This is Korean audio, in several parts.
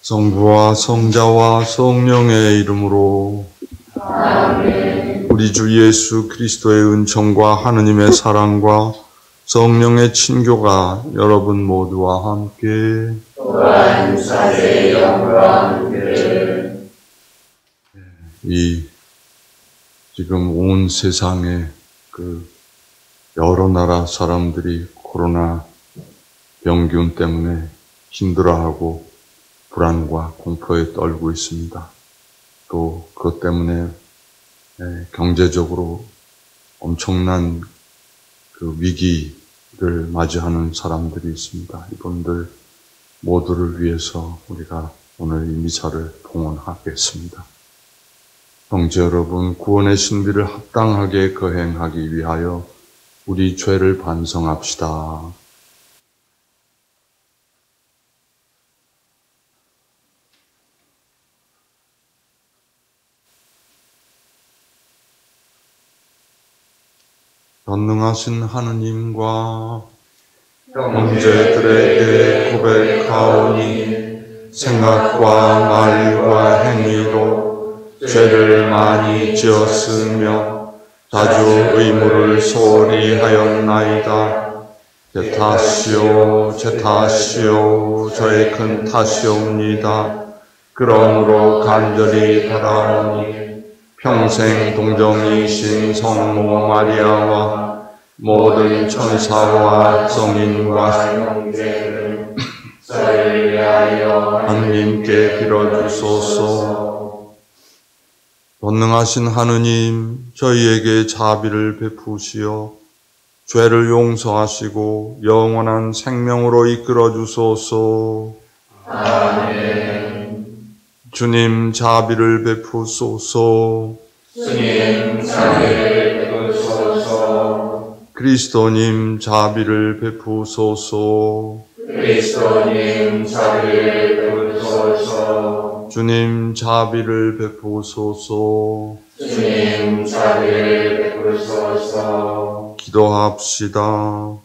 성부와 성자와 성령의 이름으로 아멘. 우리 주 예수 그리스도의 은총과 하느님의 사랑과 성령의 친교가 여러분 모두와 함께 또한 사제의 영과 함께 지금 온 세상에 여러 나라 사람들이 코로나 병균 때문에 힘들어하고 불안과 공포에 떨고 있습니다. 또 그것 때문에 경제적으로 엄청난 위기를 맞이하는 사람들이 있습니다. 이분들 모두를 위해서 우리가 오늘 이 미사를 봉헌하겠습니다. 형제 여러분, 구원의 신비를 합당하게 거행하기 위하여 우리 죄를 반성합시다. 전능하신 하느님과 형제들에게 고백하오니 생각과 말과 행위로 죄를 많이 지었으며 자주 의무를 소홀히 하였나이다. 제 탓이요 저의 큰 탓이옵니다. 그러므로 간절히 바라오니 평생 동정이신 성모 마리아와 모든 천사와 성인과 형제들 저를 위하여 하느님께 빌어주소서. 전능하신 하느님, 저희에게 자비를 베푸시어 죄를 용서하시고 영원한 생명으로 이끌어 주소서. 아멘. 주님 자비를 베푸소서. 주님 자비를 베푸소서. 그리스도님 자비를 베푸소서. 그리스도님 자비를 베푸소서. 주님 자비를 베푸소서. 주님 자비를 베푸소서. 기도합시다.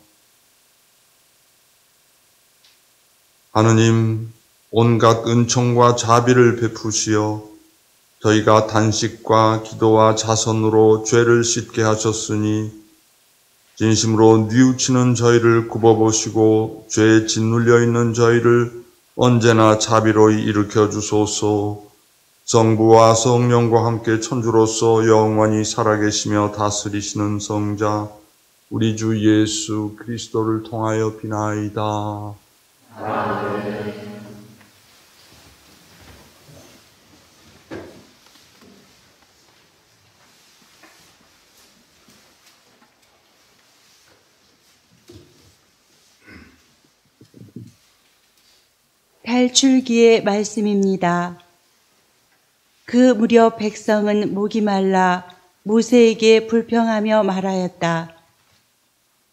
하느님, 온갖 은총과 자비를 베푸시어 저희가 단식과 기도와 자선으로 죄를 씻게 하셨으니 진심으로 뉘우치는 저희를 굽어보시고 죄에 짓눌려 있는 저희를 언제나 자비로이 일으켜 주소서. 성부와 성령과 함께 천주로서 영원히 살아계시며 다스리시는 성자 우리 주 예수 그리스도를 통하여 비나이다. 아멘. 탈출기의 말씀입니다. 그 무렵 백성은 목이 말라 모세에게 불평하며 말하였다.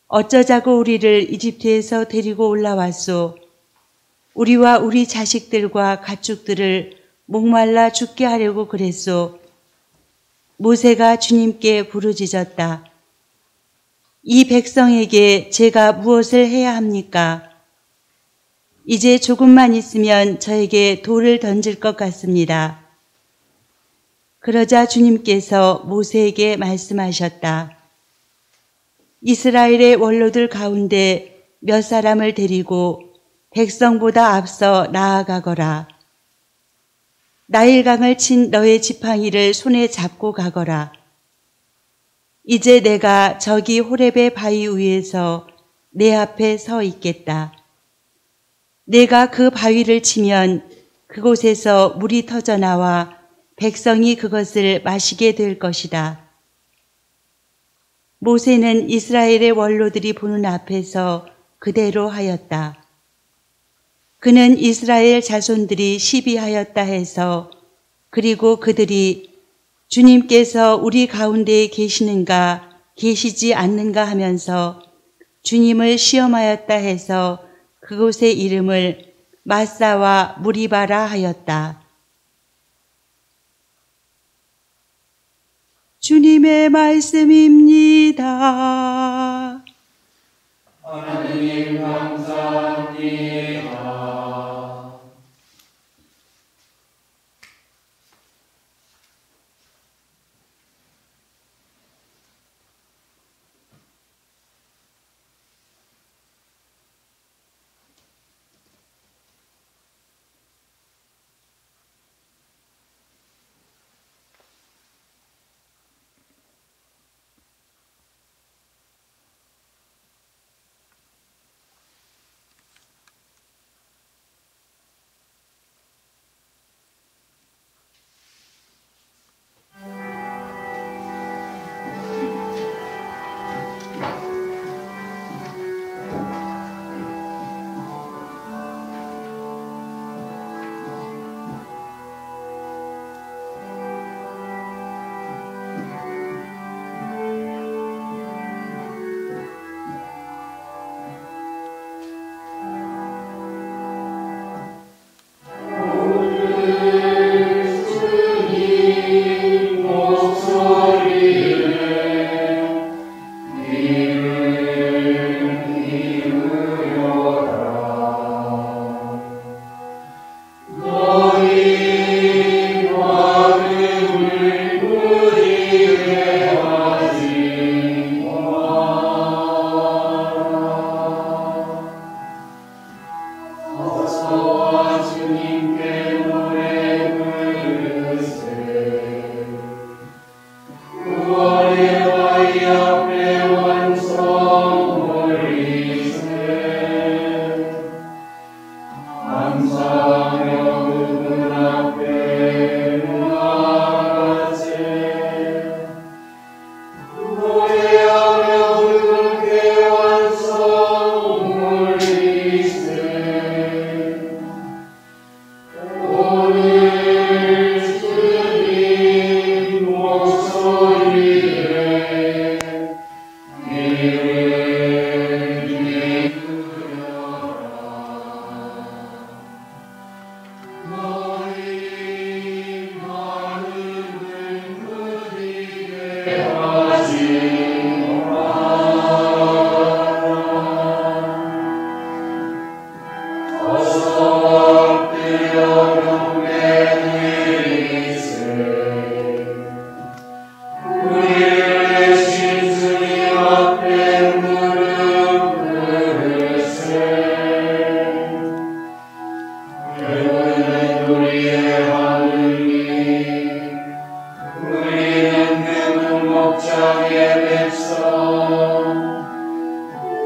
어쩌자고 우리를 이집트에서 데리고 올라왔소. 우리와 우리 자식들과 가축들을 목말라 죽게 하려고 그랬소. 모세가 주님께 부르짖었다. 이 백성에게 제가 무엇을 해야 합니까? 이제 조금만 있으면 저에게 돌을 던질 것 같습니다. 그러자 주님께서 모세에게 말씀하셨다. 이스라엘의 원로들 가운데 몇 사람을 데리고 백성보다 앞서 나아가거라. 나일강을 친 너의 지팡이를 손에 잡고 가거라. 이제 내가 저기 호렙의 바위 위에서 내 앞에 서 있겠다. 내가 그 바위를 치면 그곳에서 물이 터져나와 백성이 그것을 마시게 될 것이다. 모세는 이스라엘의 원로들이 보는 앞에서 그대로 하였다. 그는 이스라엘 자손들이 시비하였다 해서 그리고 그들이 주님께서 우리 가운데에 계시는가 계시지 않는가 하면서 주님을 시험하였다 해서 그곳의 이름을 마사와 무리바라 하였다. 주님의 말씀입니다. 하느님 감사합니다. 서와 주님께 노래 부르세 구원의 바위 앞에 완성 올리세 감사하며 그분 앞에 나아가세 노래하며 그분께 완성 올리세 오늘 주님 목소리에 귀를 기울여라 너희 마음을 누리게 하지 어서 엎드려 경배 드리세 우리를 내신 주님 앞에 무릎 꿇으세 그분은 우리의 하느님 우리는 그분 목장의 백성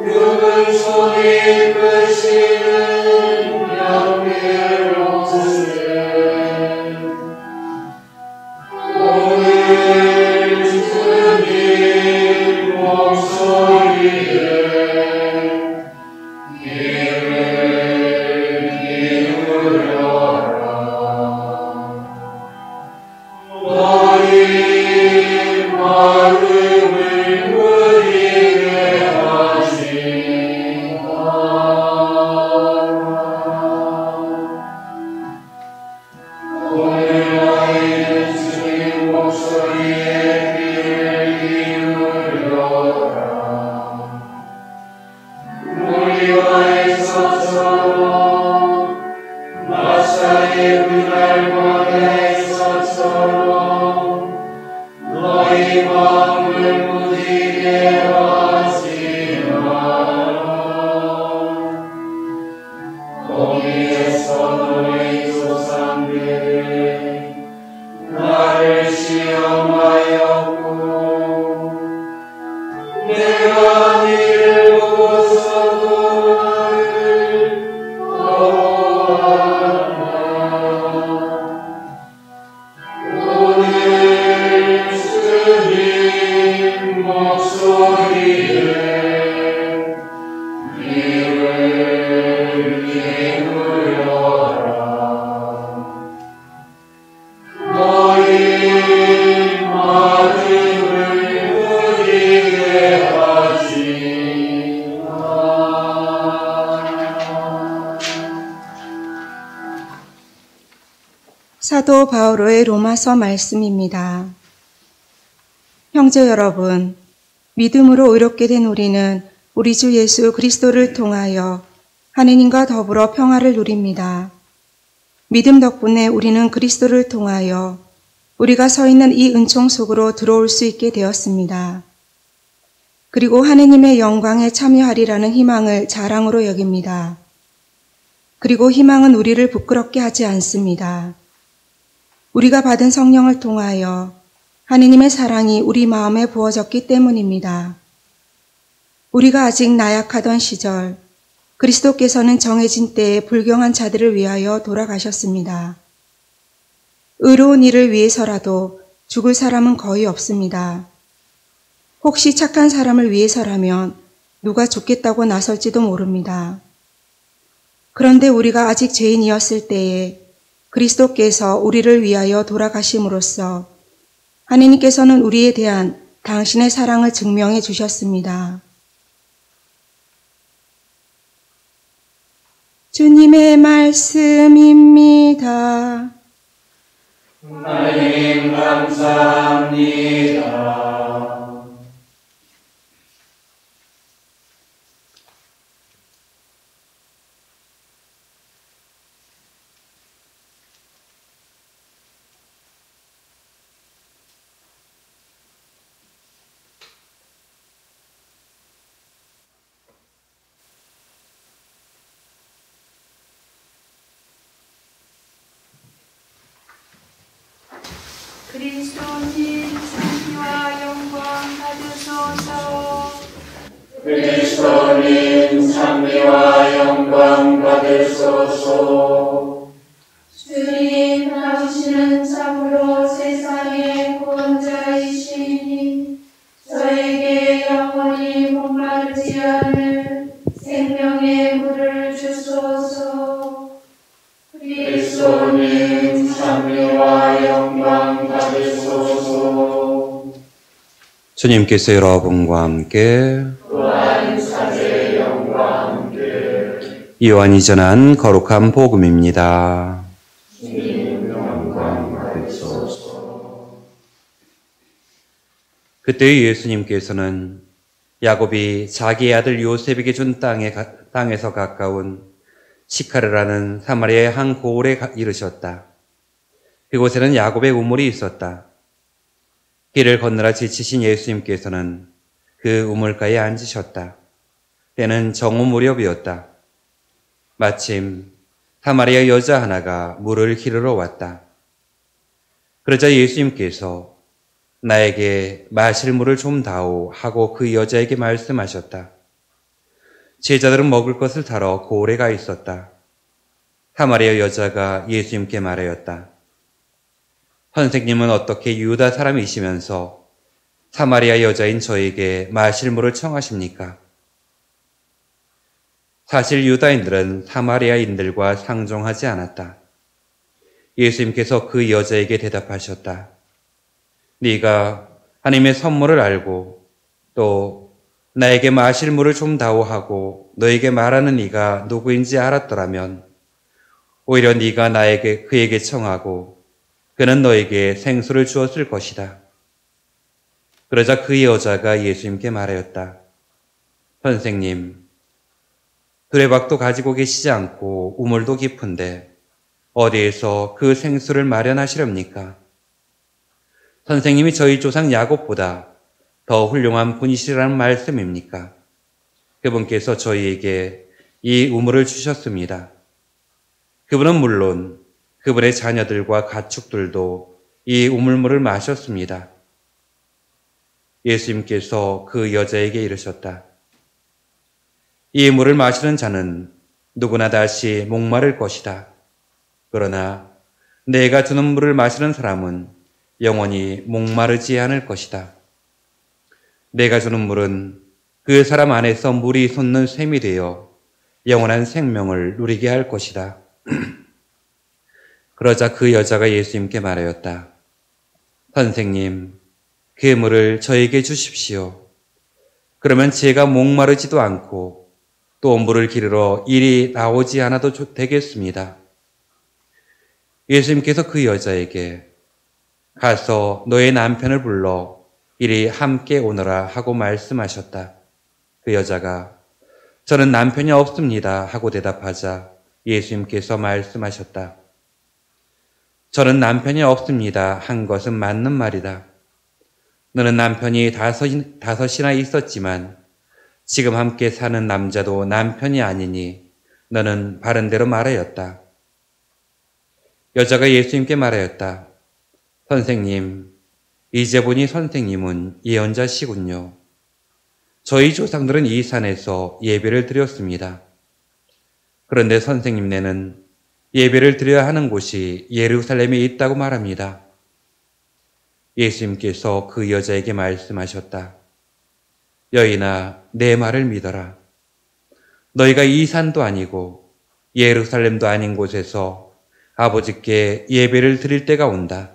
그분 손이 이끄시는 양의 옷에 오늘 주님 목소리에 귀를 기울여라 너희 마음을 누리게 하지 마라 오늘 너희는 주님 목소리에 귀를 기울여라 우리와 에서처럼 마사의 그날과 에서처럼 너희 마음을 무디게 하지 마라 거기에서 너희 조상들이 나를 시험하였고 내가 니를 보고서도 나를 거부하나 오늘 주님 목소리에 귀를 기울여라 너희 마음을 누리게 하지 마라 사도 바오로의 로마서 말씀입니다. 형제 여러분, 믿음으로 의롭게 된 우리는 우리 주 예수 그리스도를 통하여 하느님과 더불어 평화를 누립니다. 믿음 덕분에 우리는 그리스도를 통하여 우리가 서 있는 이 은총 속으로 들어올 수 있게 되었습니다. 그리고 하느님의 영광에 참여하리라는 희망을 자랑으로 여깁니다. 그리고 희망은 우리를 부끄럽게 하지 않습니다. 우리가 받은 성령을 통하여 하느님의 사랑이 우리 마음에 부어졌기 때문입니다. 우리가 아직 나약하던 시절 그리스도께서는 정해진 때에 불경한 자들을 위하여 돌아가셨습니다. 의로운 일을 위해서라도 죽을 사람은 거의 없습니다. 혹시 착한 사람을 위해서라면 누가 죽겠다고 나설지도 모릅니다. 그런데 우리가 아직 죄인이었을 때에 그리스도께서 우리를 위하여 돌아가심으로써 하느님께서는 우리에 대한 당신의 사랑을 증명해 주셨습니다. 주님의 말씀입니다. 하나님 감사합니다. 그리스도님 승리와 영광 받으소서. 그리스도님 찬미와 영광 받으소서. 주님, 당신은 참으로 세상의 구원자이시니 저에게 영원히 목마르지 않을 생명의 물을 주소서. 그리스도님 찬미와 영광 받으소서. 주님께서 여러분과 함께 또한 사제의 영과 함께 요한이 전한 거룩한 복음입니다. 주님 영광 받으소서. 그때 예수님께서는 야곱이 자기 아들 요셉에게 준 땅에서 가까운 시카르라는 사마리아의 한 고을에 이르셨다. 그곳에는 야곱의 우물이 있었다. 길을 건너라 지치신 예수님께서는 그 우물가에 앉으셨다. 때는 정오 무렵이었다. 마침 사마리아 여자 하나가 물을 기르러 왔다. 그러자 예수님께서 나에게 마실 물을 좀 다오 하고 그 여자에게 말씀하셨다. 제자들은 먹을 것을 사러 고을에 가 있었다. 사마리아 여자가 예수님께 말하였다. 선생님은 어떻게 유다 사람이시면서 사마리아 여자인 저에게 마실 물을 청하십니까? 사실 유다인들은 사마리아인들과 상종하지 않았다. 예수님께서 그 여자에게 대답하셨다. 네가 하나님의 선물을 알고 또 나에게 마실 물을 좀 다오 하고 너에게 말하는 이가 누구인지 알았더라면 오히려 네가 그에게 청하고 그는 너에게 생수를 주었을 것이다. 그러자 그 여자가 예수님께 말하였다. 선생님, 두레박도 가지고 계시지 않고 우물도 깊은데 어디에서 그 생수를 마련하시렵니까? 선생님이 저희 조상 야곱보다 더 훌륭한 분이시라는 말씀입니까? 그분께서 저희에게 이 우물을 주셨습니다. 그분은 물론 그분의 자녀들과 가축들도 이 우물물을 마셨습니다. 예수님께서 그 여자에게 이르셨다. 이 물을 마시는 자는 누구나 다시 목마를 것이다. 그러나 내가 주는 물을 마시는 사람은 영원히 목마르지 않을 것이다. 내가 주는 물은 그 사람 안에서 물이 솟는 샘이 되어 영원한 생명을 누리게 할 것이다. 그러자 그 여자가 예수님께 말하였다. 선생님, 그 물을 저에게 주십시오. 그러면 제가 목마르지도 않고 또 물을 기르러 이리 나오지 않아도 되겠습니다. 예수님께서 그 여자에게 가서 너의 남편을 불러 이리 함께 오너라 하고 말씀하셨다. 그 여자가 저는 남편이 없습니다 하고 대답하자 예수님께서 말씀하셨다. 저는 남편이 없습니다 한 것은 맞는 말이다. 너는 남편이 다섯이나 있었지만 지금 함께 사는 남자도 남편이 아니니 너는 바른 대로 말하였다. 여자가 예수님께 말하였다. 선생님, 이제 보니 선생님은 예언자시군요. 저희 조상들은 이 산에서 예배를 드렸습니다. 그런데 선생님네는 예배를 드려야 하는 곳이 예루살렘에 있다고 말합니다. 예수님께서 그 여자에게 말씀하셨다. 여인아, 내 말을 믿어라. 너희가 이 산도 아니고 예루살렘도 아닌 곳에서 아버지께 예배를 드릴 때가 온다.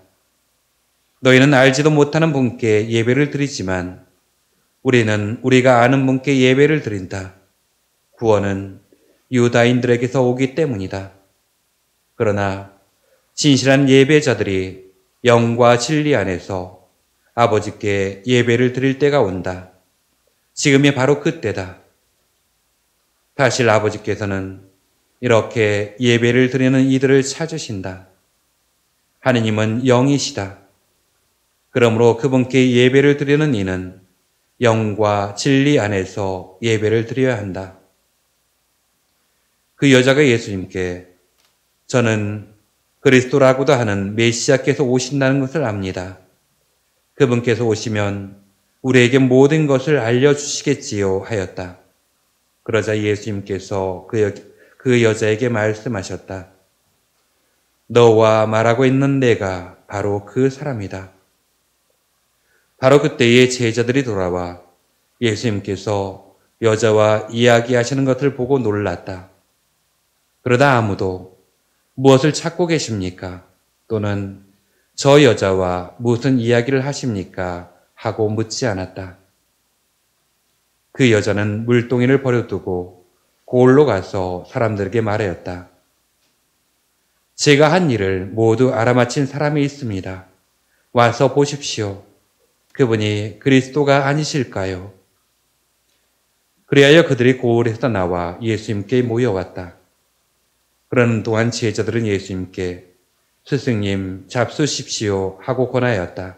너희는 알지도 못하는 분께 예배를 드리지만 우리는 우리가 아는 분께 예배를 드린다. 구원은 유다인들에게서 오기 때문이다. 그러나 진실한 예배자들이 영과 진리 안에서 아버지께 예배를 드릴 때가 온다. 지금이 바로 그때다. 사실 아버지께서는 이렇게 예배를 드리는 이들을 찾으신다. 하느님은 영이시다. 그러므로 그분께 예배를 드리는 이는 영과 진리 안에서 예배를 드려야 한다. 그 여자가 예수님께 저는 그리스도라고도 하는 메시아께서 오신다는 것을 압니다. 그분께서 오시면 우리에게 모든 것을 알려주시겠지요 하였다. 그러자 예수님께서 그 여자에게 말씀하셨다. 너와 말하고 있는 내가 바로 그 사람이다. 바로 그때의 제자들이 돌아와 예수님께서 여자와 이야기하시는 것을 보고 놀랐다. 그러다 아무도 무엇을 찾고 계십니까? 또는 저 여자와 무슨 이야기를 하십니까? 하고 묻지 않았다. 그 여자는 물동이를 버려두고 고을로 가서 사람들에게 말하였다. 제가 한 일을 모두 알아맞힌 사람이 있습니다. 와서 보십시오. 그분이 그리스도가 아니실까요? 그리하여 그들이 고을에서 나와 예수님께 모여왔다. 그러는 동안 제자들은 예수님께 스승님 잡수십시오 하고 권하였다.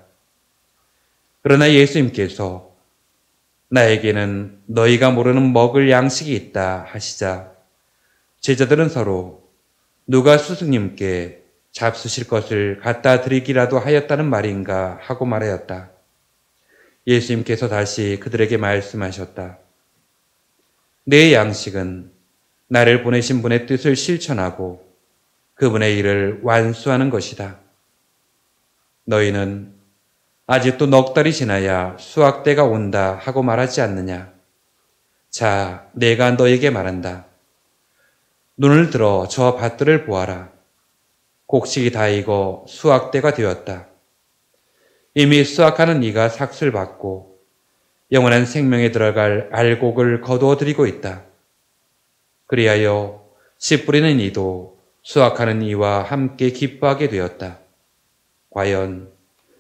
그러나 예수님께서 나에게는 너희가 모르는 먹을 양식이 있다 하시자 제자들은 서로 누가 스승님께 잡수실 것을 갖다 드리기라도 하였다는 말인가 하고 말하였다. 예수님께서 다시 그들에게 말씀하셨다. 내 양식은 나를 보내신 분의 뜻을 실천하고 그분의 일을 완수하는 것이다. 너희는 아직도 넉 달이 지나야 수확 때가 온다 하고 말하지 않느냐? 자, 내가 너에게 말한다. 눈을 들어 저 밭들을 보아라. 곡식이 다 익어 수확 때가 되었다. 이미 수확하는 이가 삭슬 받고 영원한 생명에 들어갈 알곡을 거두어들이고 있다. 그리하여 씨 뿌리는 이도 수확하는 이와 함께 기뻐하게 되었다. 과연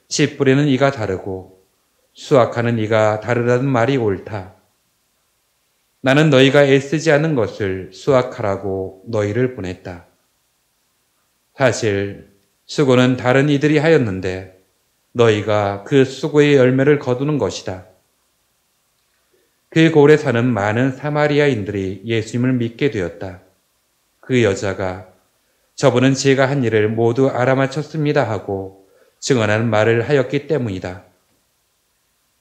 씨 뿌리는 이가 다르고 수확하는 이가 다르다는 말이 옳다. 나는 너희가 애쓰지 않는 것을 수확하라고 너희를 보냈다. 사실 수고는 다른 이들이 하였는데 너희가 그 수고의 열매를 거두는 것이다. 그 고을에 사는 많은 사마리아인들이 예수님을 믿게 되었다. 그 여자가 저분은 제가 한 일을 모두 알아맞혔습니다 하고 증언하는 말을 하였기 때문이다.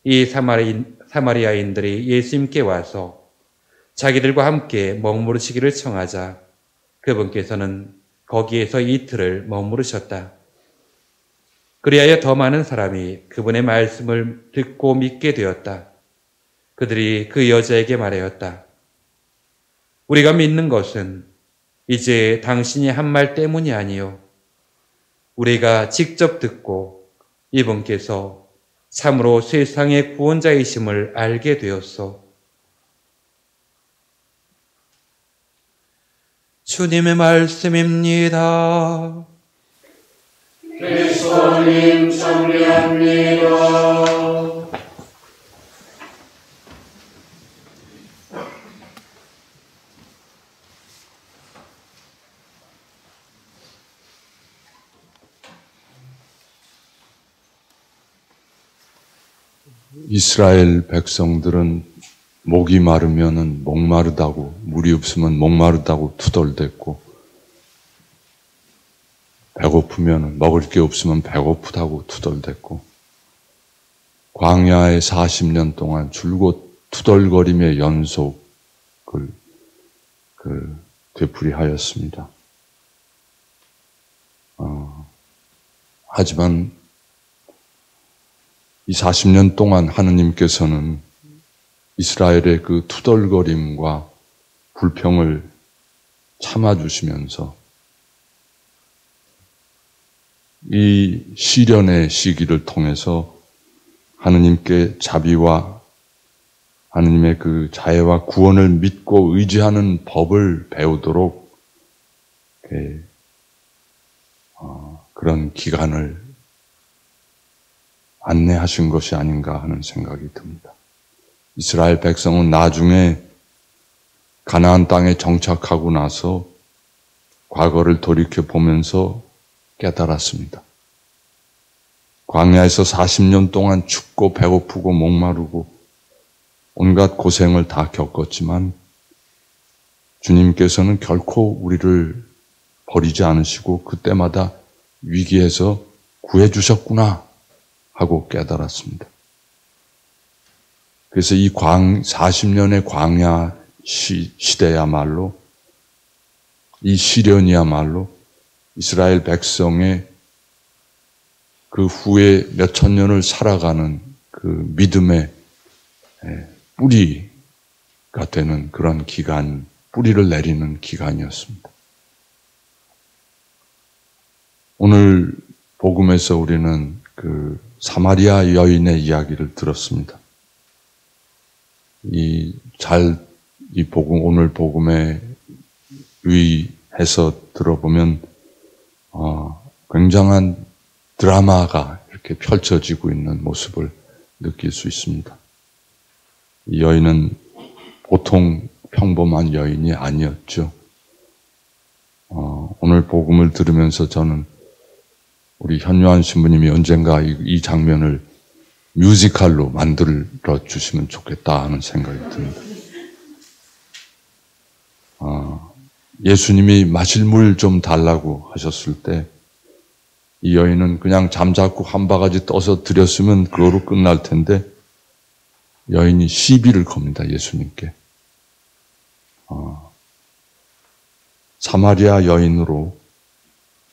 이 사마리아인들이 예수님께 와서 자기들과 함께 머무르시기를 청하자 그분께서는 거기에서 이틀을 머무르셨다. 그리하여 더 많은 사람이 그분의 말씀을 듣고 믿게 되었다. 그들이 그 여자에게 말하였다. 우리가 믿는 것은 이제 당신이 한 말 때문이 아니요. 우리가 직접 듣고 이분께서 참으로 세상의 구원자이심을 알게 되었소. 주님의 말씀입니다. 그리스도님 찬미합니다. 이스라엘 백성들은 목이 마르면은 목마르다고, 물이 없으면 목마르다고 투덜댔고, 배고프면 먹을 게 없으면 배고프다고 투덜댔고, 광야에 40년 동안 줄곧 투덜거림의 연속을 되풀이하였습니다. 하지만 이 40년 동안 하느님께서는 이스라엘의 그 투덜거림과 불평을 참아주시면서 이 시련의 시기를 통해서 하느님께 자비와 하느님의 그 자애와 구원을 믿고 의지하는 법을 배우도록 그런 기간을 안내하신 것이 아닌가 하는 생각이 듭니다. 이스라엘 백성은 나중에 가나안 땅에 정착하고 나서 과거를 돌이켜보면서 깨달았습니다. 광야에서 40년 동안 춥고 배고프고 목마르고 온갖 고생을 다 겪었지만 주님께서는 결코 우리를 버리지 않으시고 그때마다 위기에서 구해주셨구나 하고 깨달았습니다. 그래서 이 40년의 광야 시대야말로, 이 시련이야말로 이스라엘 백성의 그 후에 몇천 년을 살아가는 그 믿음의 뿌리가 되는 그런 기간, 뿌리를 내리는 기간이었습니다. 오늘 복음에서 우리는 그 사마리아 여인의 이야기를 들었습니다. 오늘 복음에 유의해서 들어보면, 굉장한 드라마가 이렇게 펼쳐지고 있는 모습을 느낄 수 있습니다. 이 여인은 보통 평범한 여인이 아니었죠. 오늘 복음을 들으면서 저는 우리 현요한 신부님이 언젠가 이 장면을 뮤지컬로 만들어 주시면 좋겠다 하는 생각이 듭니다. 예수님이 마실 물 좀 달라고 하셨을 때 이 여인은 그냥 잠자코 한 바가지 떠서 드렸으면 그거로 끝날 텐데 여인이 시비를 겁니다, 예수님께. 사마리아 여인으로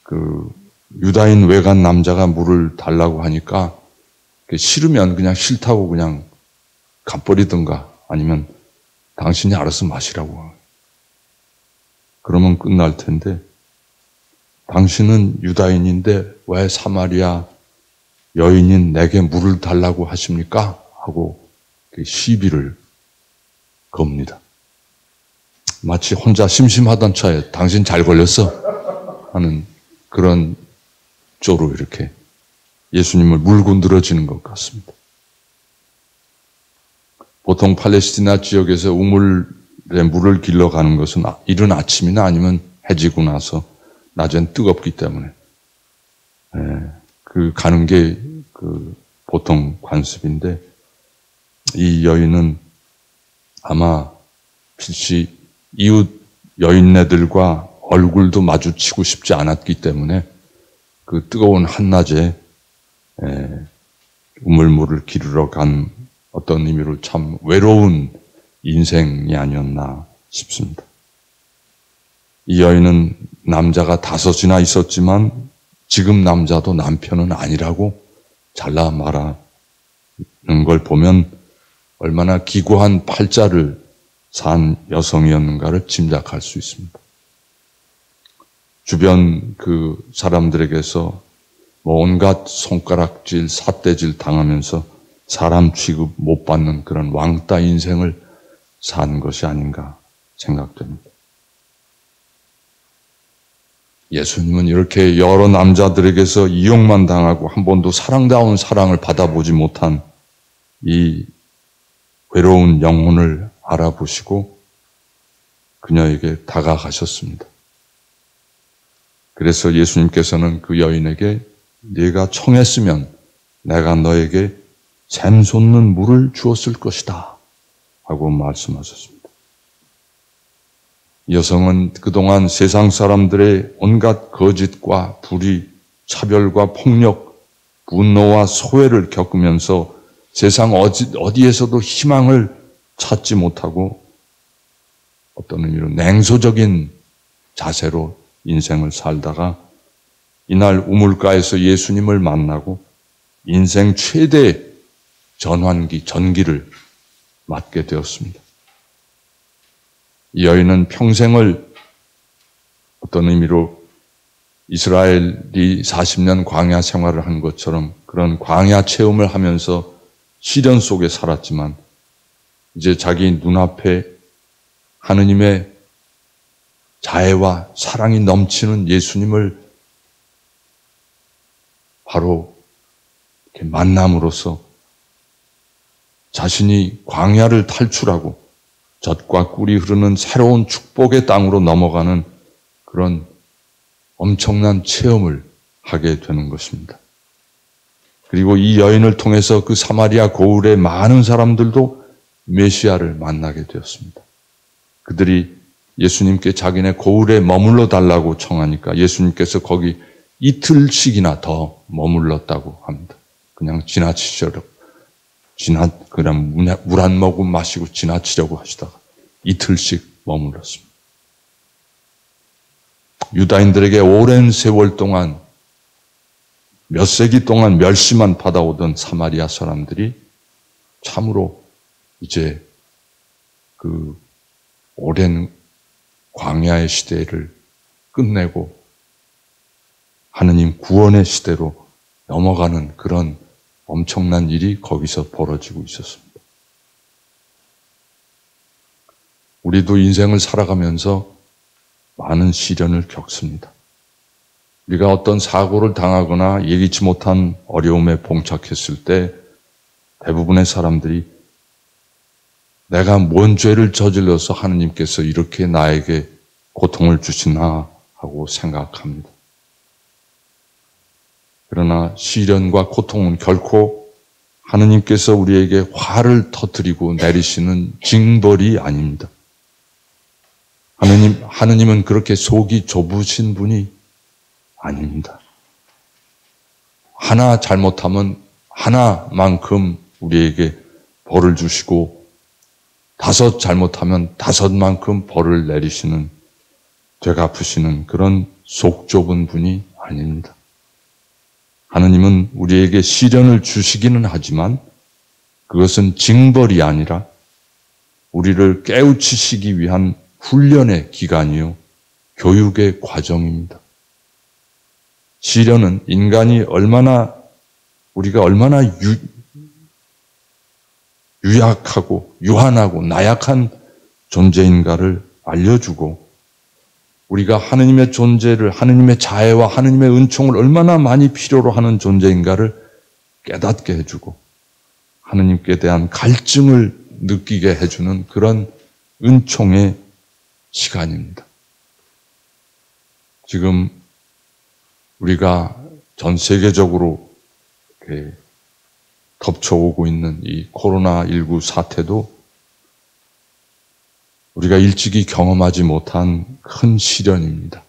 그 유다인 외간 남자가 물을 달라고 하니까 싫으면 그냥 싫다고 그냥 가버리든가 아니면 당신이 알아서 마시라고. 그러면 끝날 텐데 당신은 유다인인데 왜 사마리아 여인인 내게 물을 달라고 하십니까? 하고 시비를 겁니다. 마치 혼자 심심하던 차에 당신 잘 걸렸어 하는 그런 쪽으로 이렇게 예수님을 물고 늘어지는 것 같습니다. 보통 팔레스티나 지역에서 우물에 물을 길러 가는 것은 이른 아침이나 아니면 해지고 나서 낮엔 뜨겁기 때문에 가는 게 보통 관습인데 이 여인은 아마 필시 이웃 여인네들과 얼굴도 마주치고 싶지 않았기 때문에 그 뜨거운 한낮에 우물물을 기르러 간 어떤 의미로 참 외로운 인생이 아니었나 싶습니다. 이 여인은 남자가 5이나 있었지만 지금 남자도 남편은 아니라고 잘라 말하는 걸 보면 얼마나 기구한 팔자를 산 여성이었는가를 짐작할 수 있습니다. 주변 그 사람들에게서 온갖 손가락질, 삿대질 당하면서 사람 취급 못 받는 그런 왕따 인생을 산 것이 아닌가 생각됩니다. 예수님은 이렇게 여러 남자들에게서 이용만 당하고 한 번도 사랑다운 사랑을 받아보지 못한 이 외로운 영혼을 알아보시고 그녀에게 다가가셨습니다. 그래서 예수님께서는 그 여인에게 네가 청했으면 내가 너에게 샘솟는 물을 주었을 것이다 하고 말씀하셨습니다. 여성은 그동안 세상 사람들의 온갖 거짓과 불의, 차별과 폭력, 분노와 소외를 겪으면서 세상 어디에서도 희망을 찾지 못하고 어떤 의미로 냉소적인 자세로 인생을 살다가 이날 우물가에서 예수님을 만나고 인생 최대 전기를 맞게 되었습니다. 이 여인은 평생을 어떤 의미로 이스라엘이 40년 광야 생활을 한 것처럼 그런 광야 체험을 하면서 시련 속에 살았지만 이제 자기 눈앞에 하느님의 자애와 사랑이 넘치는 예수님을 바로 이렇게 만남으로써 자신이 광야를 탈출하고 젖과 꿀이 흐르는 새로운 축복의 땅으로 넘어가는 그런 엄청난 체험을 하게 되는 것입니다. 그리고 이 여인을 통해서 그 사마리아 고을의 많은 사람들도 메시아를 만나게 되었습니다. 그들이 예수님께 자기네 고을에 머물러 달라고 청하니까 예수님께서 거기 이틀씩이나 더 머물렀다고 합니다. 그냥 지나치려고, 그냥 물 한 모금 마시고 지나치려고 하시다가 이틀씩 머물렀습니다. 유다인들에게 오랜 세월 동안, 몇 세기 동안 멸시만 받아오던 사마리아 사람들이 참으로 이제 그 오랜 광야의 시대를 끝내고 하느님 구원의 시대로 넘어가는 그런 엄청난 일이 거기서 벌어지고 있었습니다. 우리도 인생을 살아가면서 많은 시련을 겪습니다. 우리가 어떤 사고를 당하거나 예기치 못한 어려움에 봉착했을 때 대부분의 사람들이 내가 뭔 죄를 저질러서 하느님께서 이렇게 나에게 고통을 주시나 하고 생각합니다. 그러나 시련과 고통은 결코 하느님께서 우리에게 화를 터뜨리고 내리시는 징벌이 아닙니다. 하느님은 그렇게 속이 좁으신 분이 아닙니다. 하나 잘못하면 하나만큼 우리에게 벌을 주시고 5 잘못하면 5만큼 벌을 내리시는 되갚으시는 그런 속 좁은 분이 아닙니다. 하느님은 우리에게 시련을 주시기는 하지만 그것은 징벌이 아니라 우리를 깨우치시기 위한 훈련의 기간이요, 교육의 과정입니다. 시련은 우리가 얼마나 유약하고 유한하고 나약한 존재인가를 알려주고 우리가 하느님의 존재를, 하느님의 자애와 하느님의 은총을 얼마나 많이 필요로 하는 존재인가를 깨닫게 해주고 하느님께 대한 갈증을 느끼게 해주는 그런 은총의 시간입니다. 지금 우리가 전 세계적으로 이렇게 덮쳐오고 있는 이 코로나19 사태도 우리가 일찍이 경험하지 못한 큰 시련입니다.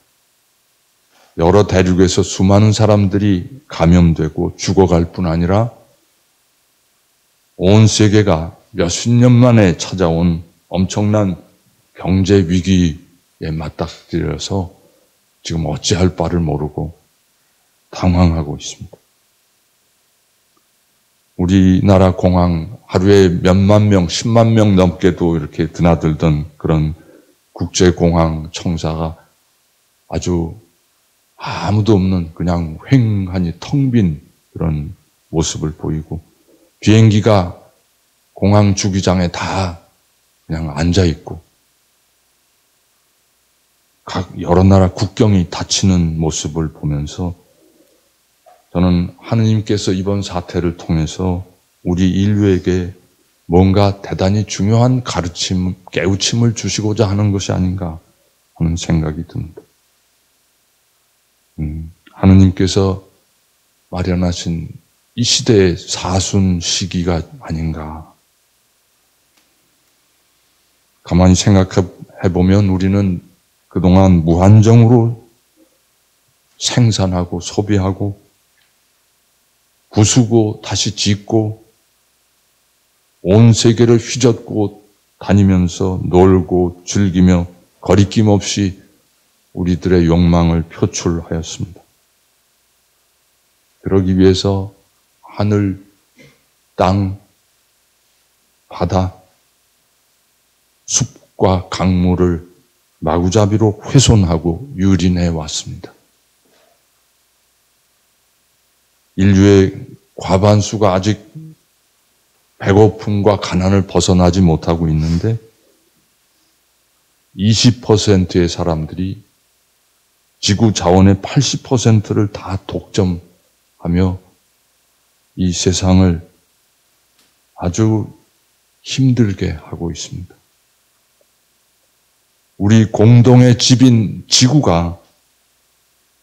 여러 대륙에서 수많은 사람들이 감염되고 죽어갈 뿐 아니라 온 세계가 몇십 년 만에 찾아온 엄청난 경제 위기에 맞닥뜨려서 지금 어찌할 바를 모르고 당황하고 있습니다. 우리나라 공항 하루에 몇만 명, 10만 명 넘게도 이렇게 드나들던 그런 국제공항 청사가 아주 아무도 없는 그냥 휑하니 텅 빈 그런 모습을 보이고 비행기가 공항 주기장에 다 그냥 앉아있고 각 여러 나라 국경이 닫히는 모습을 보면서 저는 하느님께서 이번 사태를 통해서 우리 인류에게 뭔가 대단히 중요한 가르침, 깨우침을 주시고자 하는 것이 아닌가 하는 생각이 듭니다. 하느님께서 마련하신 이 시대의 사순 시기가 아닌가. 가만히 생각해 보면 우리는 그동안 무한정으로 생산하고 소비하고 부수고 다시 짓고 온 세계를 휘젓고 다니면서 놀고 즐기며 거리낌 없이 우리들의 욕망을 표출하였습니다. 그러기 위해서 하늘, 땅, 바다, 숲과 강물을 마구잡이로 훼손하고 유린해 왔습니다. 인류의 과반수가 아직 배고픔과 가난을 벗어나지 못하고 있는데 20%의 사람들이 지구 자원의 80%를 다 독점하며 이 세상을 아주 힘들게 하고 있습니다. 우리 공동의 집인 지구가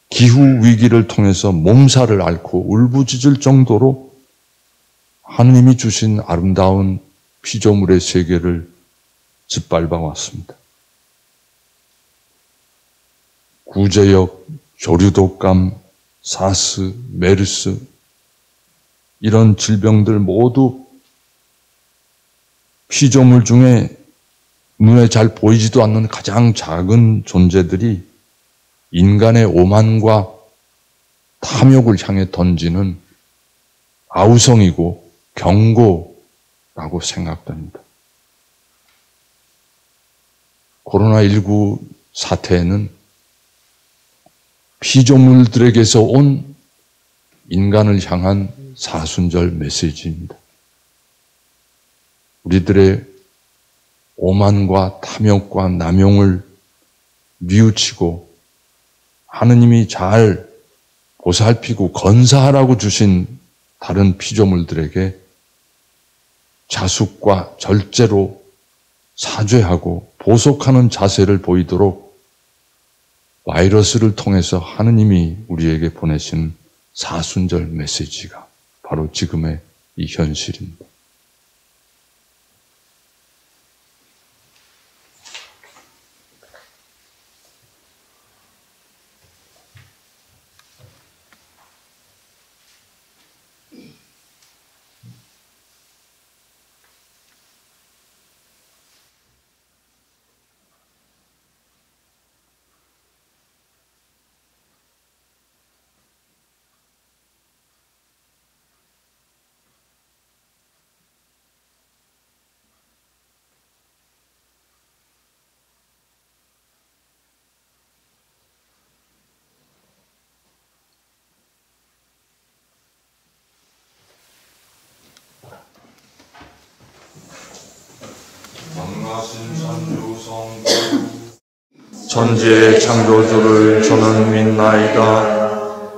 기후 위기를 통해서 몸살을 앓고 울부짖을 정도로 하느님이 주신 아름다운 피조물의 세계를 짓밟아 왔습니다. 구제역, 조류독감, 사스, 메르스 이런 질병들 모두 피조물 중에 눈에 잘 보이지도 않는 가장 작은 존재들이 인간의 오만과 탐욕을 향해 던지는 아우성이고 경고라고 생각됩니다. 코로나19 사태에는 피조물들에게서 온 인간을 향한 사순절 메시지입니다. 우리들의 오만과 탐욕과 남용을 뉘우치고 하느님이 잘 보살피고 건사하라고 주신 다른 피조물들에게 자숙과 절제로 사죄하고 보속하는 자세를 보이도록 바이러스를 통해서 하느님이 우리에게 보내신 사순절 메시지가 바로 지금의 이 현실입니다. 천지의 창조주를 저는 믿나이다.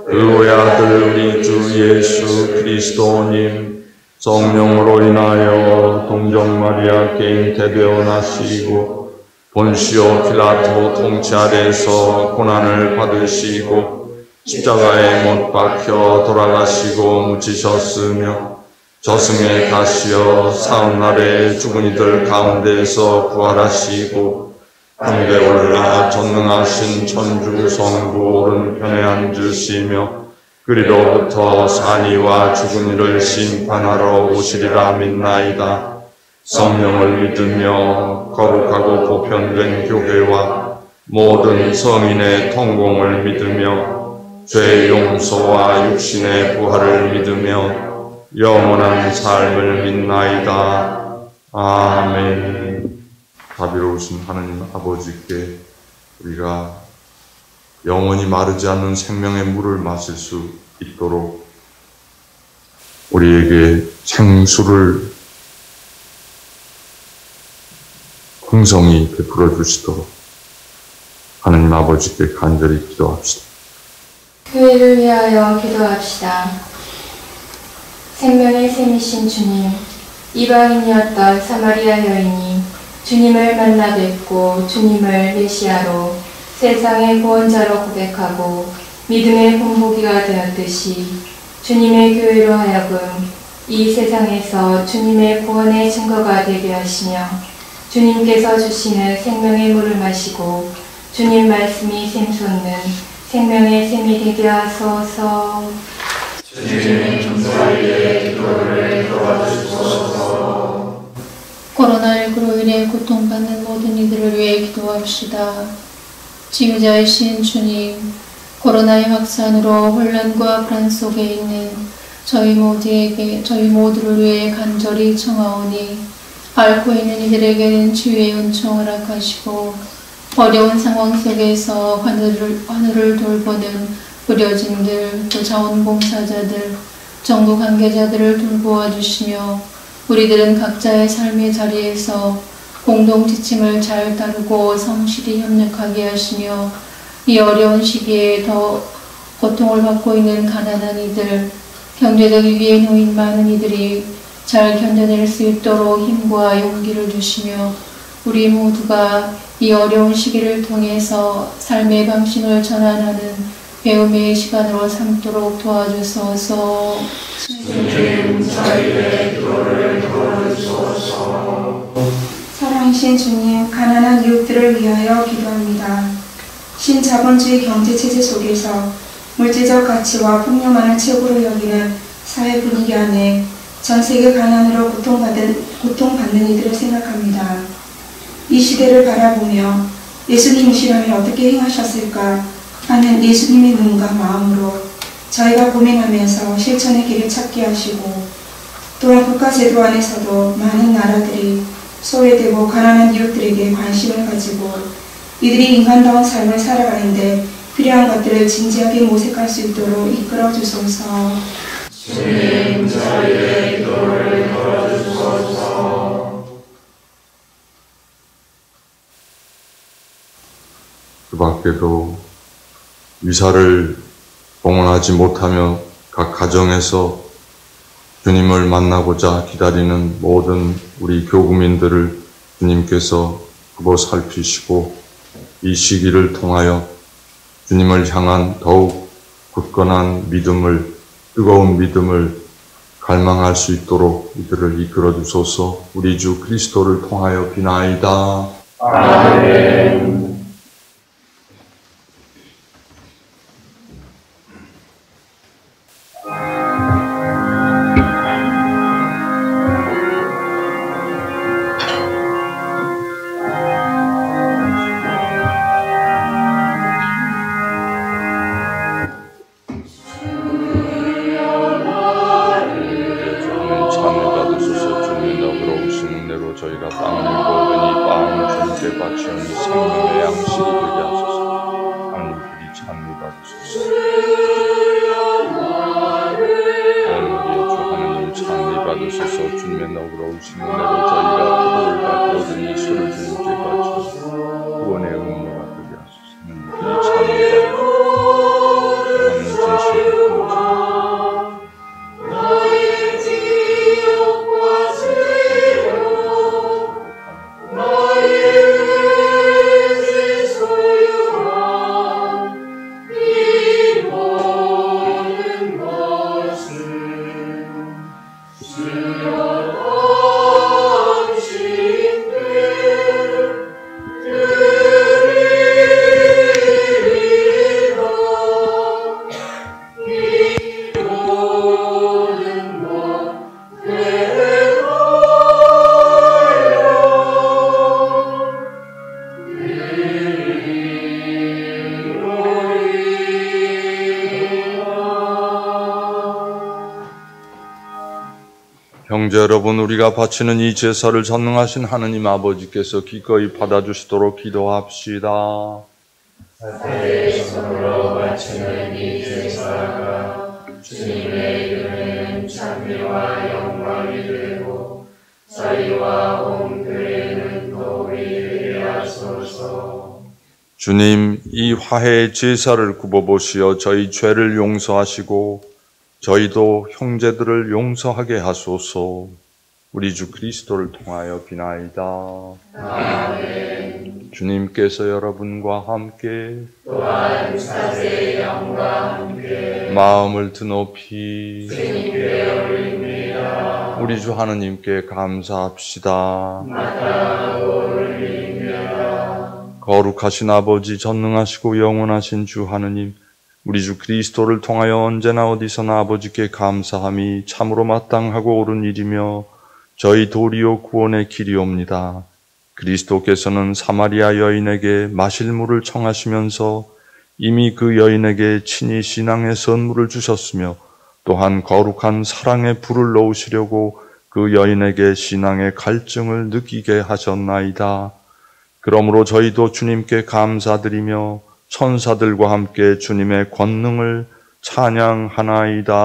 의의 아들 우리 주 예수 그리스도님 성령으로 인하여 동정 마리아께 잉태되어 나시고 본시오 필라토 통치 아래에서 고난을 받으시고 십자가에 못 박혀 돌아가시고 묻히셨으며 저승에 가시어 사흘날에 죽은 이들 가운데에서 부활하시고 하늘에 올라 전능하신 천주 성부 오른편에 앉으시며 그리로부터 산이와 죽은 이를 심판하러 오시리라 믿나이다. 성령을 믿으며 거룩하고 보편된 교회와 모든 성인의 통공을 믿으며 죄 용서와 육신의 부활을 믿으며 영원한 삶을 믿나이다. 아멘. 자비로우신 하나님 아버지께 우리가 영원히 마르지 않는 생명의 물을 마실 수 있도록 우리에게 생수를 풍성히 베풀어 주시도록 하나님 아버지께 간절히 기도합시다. 교회를 위하여 기도합시다. 생명의 샘이신 주님, 이방인이었던 사마리아 여인이 주님을 만나 뵙고 주님을 메시아로 세상의 구원자로 고백하고 믿음의 본보기가 되었듯이 주님의 교회로 하여금 이 세상에서 주님의 구원의 증거가 되게 하시며 주님께서 주시는 생명의 물을 마시고 주님 말씀이 샘솟는 생명의 샘이 되게 하소서. 주님 저희의 기도를 들어주소서. 코로나19로 인해 고통받는 모든 이들을 위해 기도합시다. 지휘자이신 주님, 코로나의 확산으로 혼란과 불안 속에 있는 저희 모두를 위해 간절히 청하오니 앓고 있는 이들에게는 치유의 은총을 허락하시고 어려운 상황 속에서 환우를 돌보는 의료진들, 또 자원봉사자들, 정부 관계자들을 돌보아 주시며 우리들은 각자의 삶의 자리에서 공동 지침을 잘 따르고 성실히 협력하게 하시며 이 어려운 시기에 더 고통을 받고 있는 가난한 이들, 경제적 위기에 놓인 많은 이들이 잘 견뎌낼 수 있도록 힘과 용기를 주시며 우리 모두가 이 어려운 시기를 통해서 삶의 방식을 전환하는 배움의 시간으로 삼도록 도와주소서. 주님 저희의 기도를 들어주소서. 사랑하신 주님, 가난한 이웃들을 위하여 기도합니다. 신자본주의 경제체제 속에서 물질적 가치와 풍요만을 최고로 여기는 사회 분위기 안에 전 세계 가난으로 고통받는 이들을 생각합니다. 이 시대를 바라보며 예수님이시라면 어떻게 행하셨을까 하는 예수님의 눈과 마음으로 저희가 고민하면서 실천의 길을 찾게 하시고, 또한 국가제도 안에서도 많은 나라들이 소외되고 가난한 이웃들에게 관심을 가지고 이들이 인간다운 삶을 살아가는데 필요한 것들을 진지하게 모색할 수 있도록 이끌어 주소서. 주님, 저희의 기도를 들어주소서. 그 밖에도 미사를 봉헌하지 못하며 각 가정에서 주님을 만나고자 기다리는 모든 우리 교구민들을 주님께서 굽어 살피시고 이 시기를 통하여 주님을 향한 더욱 굳건한 믿음을, 뜨거운 믿음을 갈망할 수 있도록 이들을 이끌어 주소서. 우리 주 그리스도를 통하여 비나이다. 아멘. 저희가 빵을 먹으니 빵은 주님께 바치오니 생명의 양식이 되게 하소서. 하나님 그리 찬미 받으소서. 오늘의 주 하나님 찬미 받으소서. 주님의 너그러우신 은혜로 저희가 기도를 받고 얻으니 술을 주님께 바치오니 구원의 은혜가 되게 하소서. 하나님 그리 찬미 받으소서. 하나님 진실을 품으소서. 형제 여러분, 우리가 바치는 이 제사를 전능하신 하느님 아버지께서 기꺼이 받아주시도록 기도합시다. 내 손으로 바치는 이 제사가 주님의 이름에는 찬미와 영광이 되고 저희와 온 교회는 도움이 되게 하소서. 주님, 이 화해의 제사를 굽어보시어 저희 죄를 용서하시고 저희도 형제들을 용서하게 하소서. 우리 주 그리스도를 통하여 비나이다. 아멘. 주님께서 여러분과 함께 또한 사제의 영과 함께 마음을 드높이 주님께 올립니다. 우리 주 하느님께 감사합시다. 마땅하고 올립니다. 거룩하신 아버지, 전능하시고 영원하신 주 하느님, 우리 주 그리스도를 통하여 언제나 어디서나 아버지께 감사함이 참으로 마땅하고 옳은 일이며 저희 도리요 구원의 길이옵니다. 그리스도께서는 사마리아 여인에게 마실 물을 청하시면서 이미 그 여인에게 친히 신앙의 선물을 주셨으며 또한 거룩한 사랑의 불을 넣으시려고 그 여인에게 신앙의 갈증을 느끼게 하셨나이다. 그러므로 저희도 주님께 감사드리며 천사들과 함께 주님의 권능을 찬양하나이다.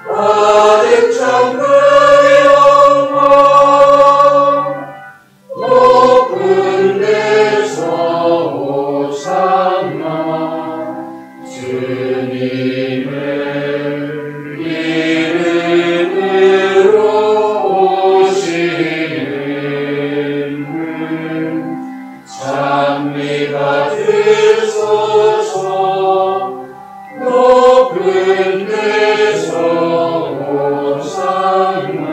가득 찬 그 하나님 받으소서. 높은 데서 호산나.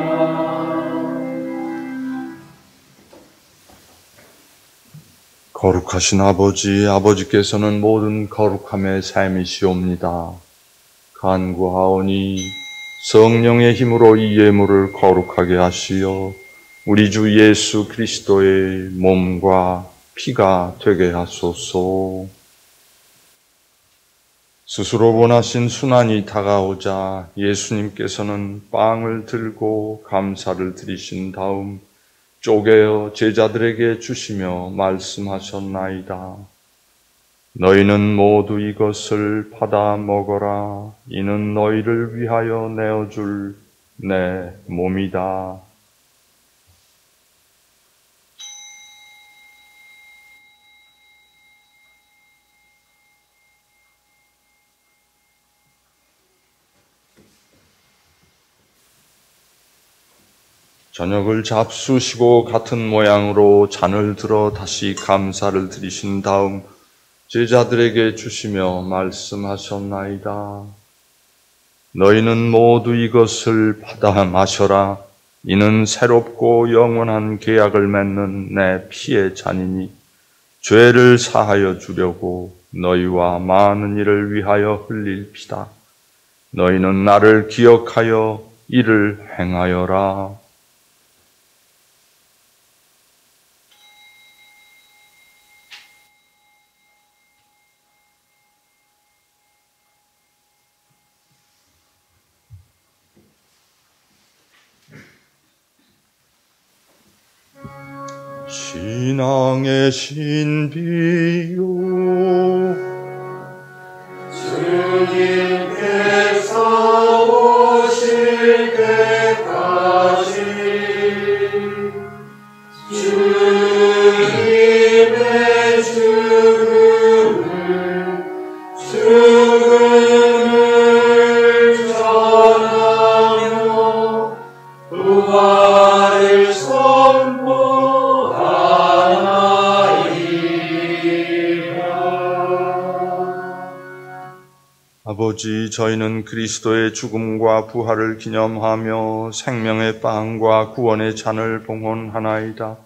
거룩하신 아버지, 아버지께서는 모든 거룩함의 삶이시옵니다. 간구하오니 성령의 힘으로 이 예물을 거룩하게 하시어 우리 주 예수 그리스도의 몸과 피가 되게 하소서. 스스로 원하신 순환이 다가오자 예수님께서는 빵을 들고 감사를 드리신 다음 쪼개어 제자들에게 주시며 말씀하셨나이다. 너희는 모두 이것을 받아 먹어라. 이는 너희를 위하여 내어줄 내 몸이다. 저녁을 잡수시고 같은 모양으로 잔을 들어 다시 감사를 드리신 다음 제자들에게 주시며 말씀하셨나이다. 너희는 모두 이것을 받아 마셔라. 이는 새롭고 영원한 계약을 맺는 내 피의 잔이니 죄를 사하여 주려고 너희와 많은 이를 위하여 흘릴 피다. 너희는 나를 기억하여 이를 행하여라. 신앙의 신비요 주님께서 오실 때까지 주님의 죽음을 전하며 부활을 아버지, 저희는 그리스도의 죽음과 부활을 기념하며 생명의 빵과 구원의 잔을 봉헌하나이다.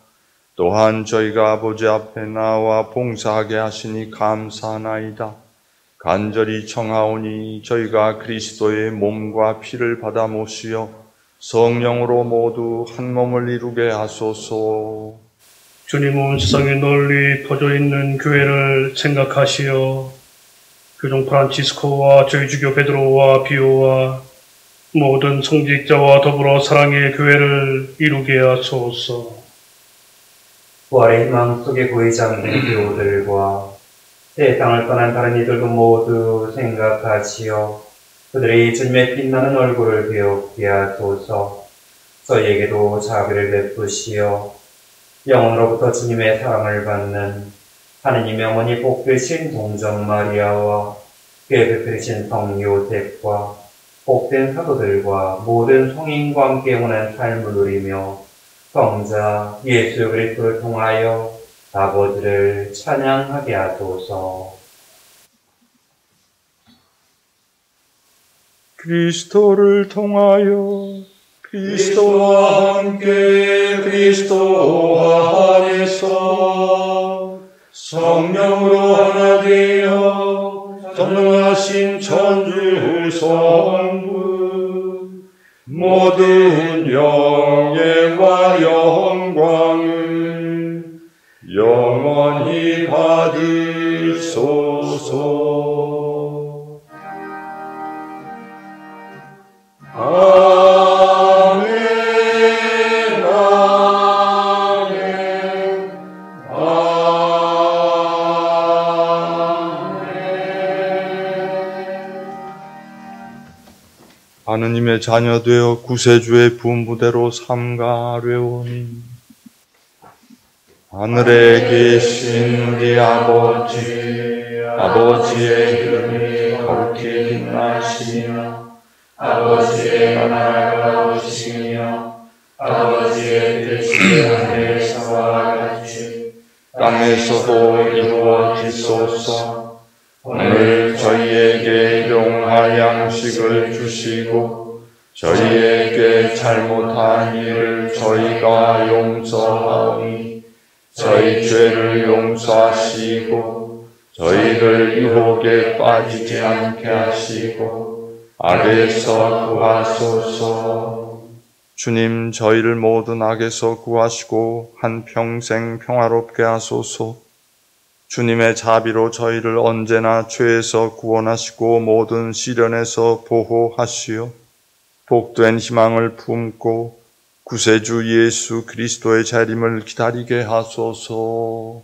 또한 저희가 아버지 앞에 나와 봉사하게 하시니 감사하나이다. 간절히 청하오니 저희가 그리스도의 몸과 피를 받아 모시어 성령으로 모두 한 몸을 이루게 하소서. 주님은 세상에 널리 퍼져 있는 교회를 생각하시어 교종 프란치스코와 저희 주교 베드로와 비오와 모든 성직자와 더불어 사랑의 교회를 이루게 하소서. 부활의 희망 속에 보이지 않는 교우들과 세상을 떠난 다른 이들도 모두 생각하시어 그들의 주님의 빛나는 얼굴을 배우게 하소서. 저희에게도 자비를 베푸시어 영원으로부터 주님의 사랑을 받는 하느님의 어머니 복되신 동정 마리아와 그의 베풀이신 성 요셉과 복된 사도들과 모든 성인과 함께 영원한 삶을 누리며 성자 예수 그리스도를 통하여 아버지를 찬양하게 하소서. 그리스도를 통하여 그리스도와 함께 그리스도 안에서 성령으로 하나 되어 전능하신 천주 성부 모든 영예와 영광을 영원히 받으소서. 아멘, 아멘, 아멘. 하느님의 자녀 되어 구세주의 분부대로 삼가려오니 하늘에 계신 우리 아버지의 이름이 거룩히 빛나시며 아버지의 나라가 오시며 아버지의 뜻이 하늘에서와 같이 땅에서도 이루어지소서. 오늘 저희에게 일용할 양식을 주시고 저희에게 잘못한 일을 저희가 용서하오니 저희 죄를 용서하시고 저희를 유혹에 빠지지 않게 하시고 악에서 구하소서. 주님, 저희를 모든 악에서 구하시고 한평생 평화롭게 하소서. 주님의 자비로 저희를 언제나 죄에서 구원하시고 모든 시련에서 보호하시어 복된 희망을 품고 구세주 예수 그리스도의 재림을 기다리게 하소서.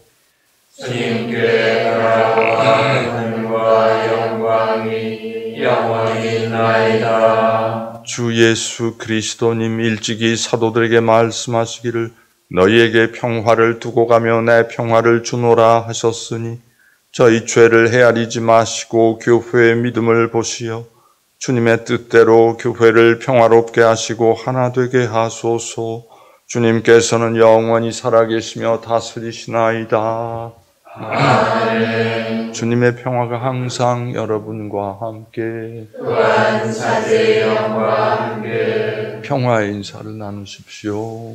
주님께 나라와 힘과 영광이 영원히 있나이다. 주 예수 그리스도님 일찍이 사도들에게 말씀하시기를 너희에게 평화를 두고 가며 내 평화를 주노라 하셨으니 저희 죄를 헤아리지 마시고 교회의 믿음을 보시어 주님의 뜻대로 교회를 평화롭게 하시고 하나 되게 하소서. 주님께서는 영원히 살아계시며 다스리시나이다. 아멘. 주님의 평화가 항상 여러분과 함께 또한 사제의 영과 함께 평화의 인사를 나누십시오.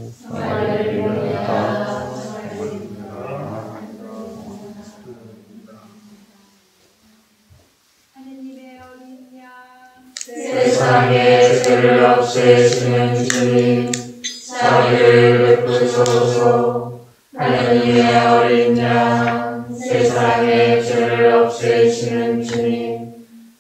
세상의 죄를 없애시는 주님, 자비를 베푸소서. 하느님의 어린 양, 세상의 죄를 없애시는 주님,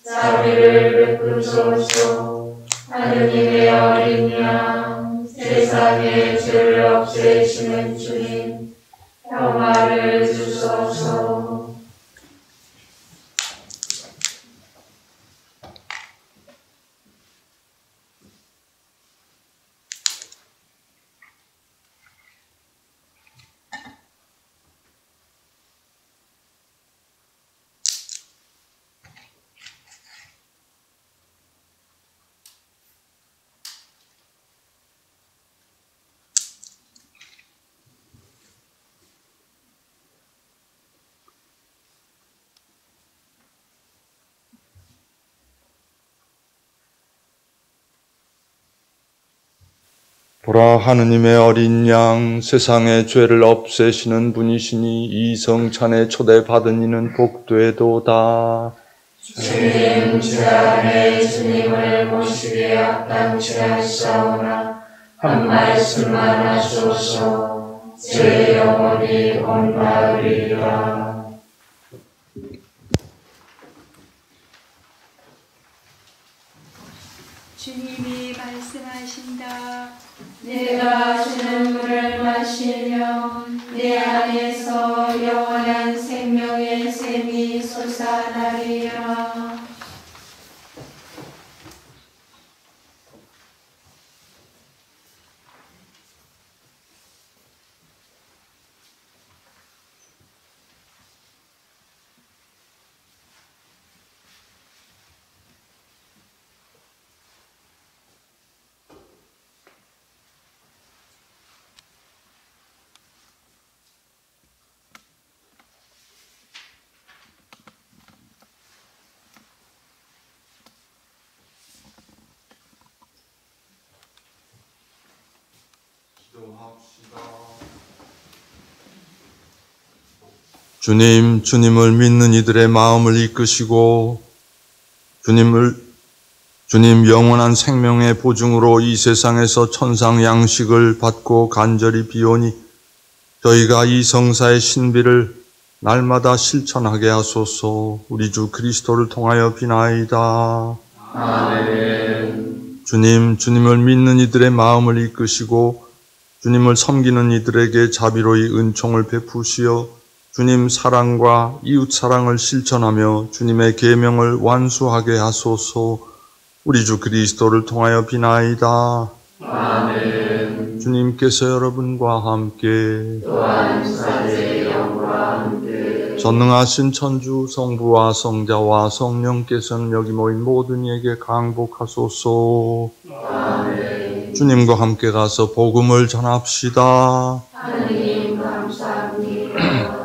자비를 베푸소서. 하느님의 어린 양, 세상의 죄를 없애시는 주님, 평화를 주소서. 보라, 하느님의 어린 양, 세상의 죄를 없애시는 분이시니 이 성찬에 초대받은 이는 복되도다. 주님, 제 안에 주님을 모시기에 합당치 않사오나 한 말씀만 하소서. 제 영혼이 온나으리라. 주님이 말씀하신다. 내가 주는 물을 마시면 내 안에서 영원한 생명의 샘이 솟아나리라. 주님, 주님을 믿는 이들의 마음을 이끄시고 주님 영원한 생명의 보증으로 이 세상에서 천상 양식을 받고 간절히 비오니 저희가 이 성사의 신비를 날마다 실천하게 하소서. 우리 주 그리스도를 통하여 비나이다. 아멘. 주님, 주님을 믿는 이들의 마음을 이끄시고 주님을 섬기는 이들에게 자비로이 은총을 베푸시어 주님 사랑과 이웃 사랑을 실천하며 주님의 계명을 완수하게 하소서. 우리 주 그리스도를 통하여 비나이다. 아멘. 주님께서 여러분과 함께 또한 사제의 영과 함께 전능하신 천주 성부와 성자와 성령께서는 여기 모인 모든 이에게 강복하소서. 아멘. 주님과 함께 가서 복음을 전합시다. 하느님 감사합니다.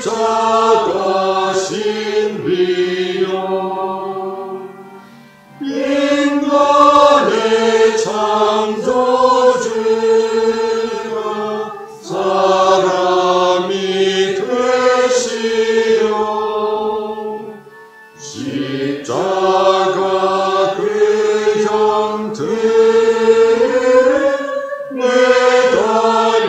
십자가 신비여 인간의 창조주가 사람이 되시어 십자가 그 형틀에 매달리셨도다.